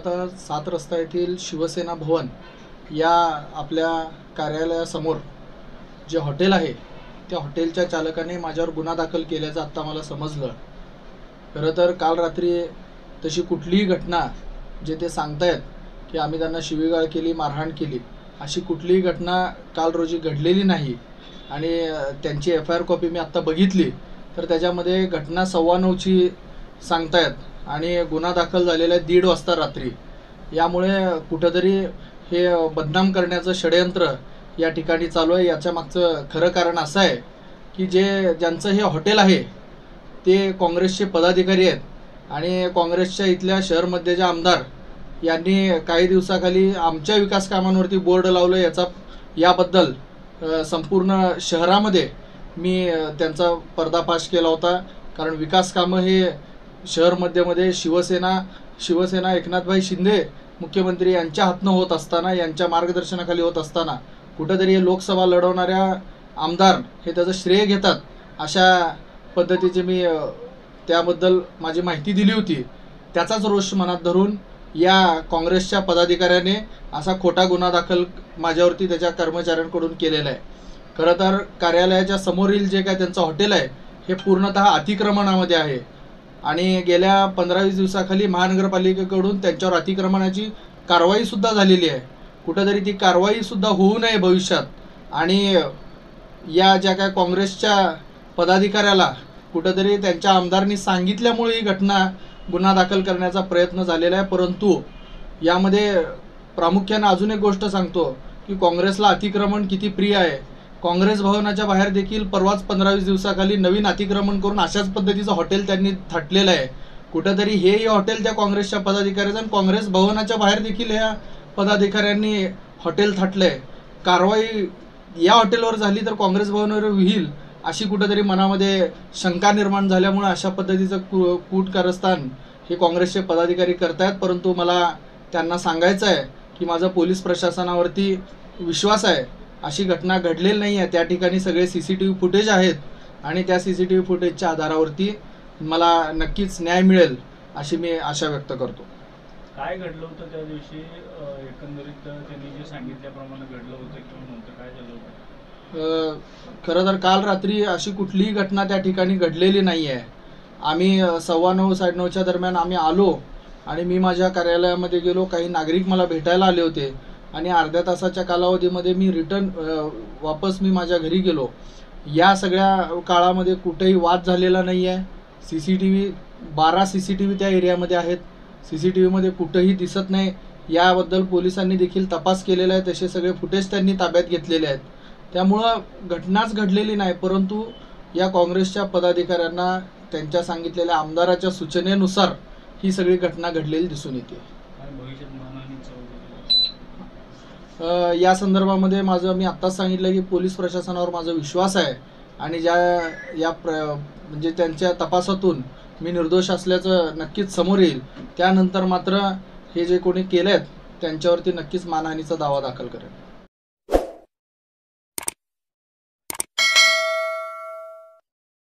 आता 7 रस्ता येथील शिवसेना भवन या आपल्या कार्यालयासमोर जे हॉटेल आहे त्या हॉटेलच्या चालकाने माझ्यावर गुन्हा दाखल केल्याचं आत्ता मला समजलं। खरं तर काल रात्री तशी कुठलीही घटना जे ते सांगतायत की आम्ही त्यांना शिवीगाळ केली, मारहाण केली, अशी कुठलीही घटना काल रोजी घडलेली नाही। आणि त्यांची FIR कॉपी मी आत्ता बघितली तर त्याच्यामध्ये घटना 9:15ची सांगतायत आणि गुन्हा दाखल झालेला आहे 1:30 वाजता रात्री। यामुळे कुठंतरी हे बदनाम करण्याचं षडयंत्र या ठिकाणी चालू आहे। याच्या मागचं खरं कारण असं आहे की ज्यांचं हे हॉटेल आहे ते काँग्रेसचे पदाधिकारी आहेत आणि काँग्रेसच्या इथल्या शहर मध्येच्या आमदार यांनी काही दिवसाखाली आमच्या विकास कामांवरती बोर्ड लावलं याबद्दल संपूर्ण शहरामध्ये मी त्यांचा पर्दाफाश केला होता। कारण विकास कामं हे शहर मध्ये शिवसेना एकनाथभाई शिंदे मुख्यमंत्री यांच्या हातनं होत असताना, यांच्या मार्गदर्शनाखाली होत असताना कुठंतरी हे लोकसभा लढवणाऱ्या आमदार हे त्याचं श्रेय घेतात, अशा पद्धतीचे मी त्याबद्दल माझी माहिती दिली होती। त्याचाच रोष मनात धरून या काँग्रेसच्या पदाधिकाऱ्याने असा खोटा गुन्हा दाखल माझ्यावरती त्याच्या कर्मचाऱ्यांकडून केलेला आहे। खरं तर कार्यालयाच्या समोरील जे काय त्यांचं हॉटेल आहे हे पूर्णतः अतिक्रमणामध्ये आहे आणि गेल्या 15-20 दिवसाखाली महानगरपालिकेकडून त्यांच्यावर अतिक्रमणाची कारवाईसुद्धा झालेली आहे। कुठंतरी ती कारवाईसुद्धा होऊ नये भविष्यात आणि या ज्या काय काँग्रेसच्या पदाधिकाऱ्याला कुठंतरी त्यांच्या आमदारांनी सांगितल्यामुळे ही गुन्हा दाखल करण्याचा प्रयत्न झालेला आहे। परंतु यामध्ये प्रामुख्याने अजून एक गोष्ट सांगतो की काँग्रेसला अतिक्रमण किती प्रिय आहे। काँग्रेस भवनाच्या बाहेर देखील परवाच 15-20 दिवसाखाली नवीन अतिक्रमण करून अशाच पद्धतीचं हॉटेल त्यांनी थाटलेलं आहे। कुठंतरी हे हॉटेल त्या काँग्रेसच्या पदाधिकाऱ्यांचं आणि काँग्रेस भवनाच्या बाहेर देखील ह्या पदाधिकाऱ्यांनी हॉटेल थाटलं आहे। कारवाई या हॉटेलवर झाली तर काँग्रेस भवनावर होईल अशी कुठंतरी मनामध्ये शंका निर्माण झाल्यामुळे अशा पद्धतीचं कूटकारस्थान हे काँग्रेसचे पदाधिकारी करतायत। परंतु मला त्यांना सांगायचं आहे की माझा पोलीस प्रशासनावरती विश्वास आहे, अशी घटना घडलेली नाही आहे। त्या ठिकाणी सगळे CCTV फुटेज आहेत आणि त्या CCTV फुटेजच्या आधारावरती मला नक्कीच न्याय मिळेल अशी मी आशा व्यक्त करतो। काय घडलं होतं त्या दिवशी, एकंदरीत त्यांनी जे सांगितल्याप्रमाणे घडलं होतं किंवा नव्हतं, काय झालं होतं? खरं तर काल रात्री अशी कुठलीही घटना त्या ठिकाणी घडलेली नाही आहे। आम्ही 9:15-9:30च्या दरम्यान आम्ही आलो आणि मी माझ्या कार्यालयामध्ये गेलो, काही नागरिक मला भेटायला आले होते आणि अर्ध्या तासाच्या कालावधीमध्ये मी वापस मी माझ्या घरी गेलो। या सगळ्या काळामध्ये कुठेही वाद झालेला नाही आहे। CCTV 12 CCTV त्या एरियामध्ये आहेत, CCTVमध्ये कुठंही दिसत नाही। याबद्दल पोलिसांनी देखील तपास केलेला आहे, तसे सगळे फुटेज त्यांनी ताब्यात घेतलेले आहेत। त्यामुळं घटनाच घडलेली नाही, परंतु या काँग्रेसच्या पदाधिकाऱ्यांना त्यांच्या सांगितलेल्या आमदाराच्या सूचनेनुसार ही सगळी घटना घडलेली दिसून येते। या संदर्भामध्ये मी आत्ताच सांगितलं की पोलीस प्रशासनावर माझा विश्वास आहे आणि म्हणजे त्यांच्या तपासातून मी निर्दोष असल्याचं नक्कीच समोर येईल। त्यानंतर मात्र हे जे कोणी केलेत त्यांच्यावरती नक्कीच मानहानीचा दावा दाखल करेन।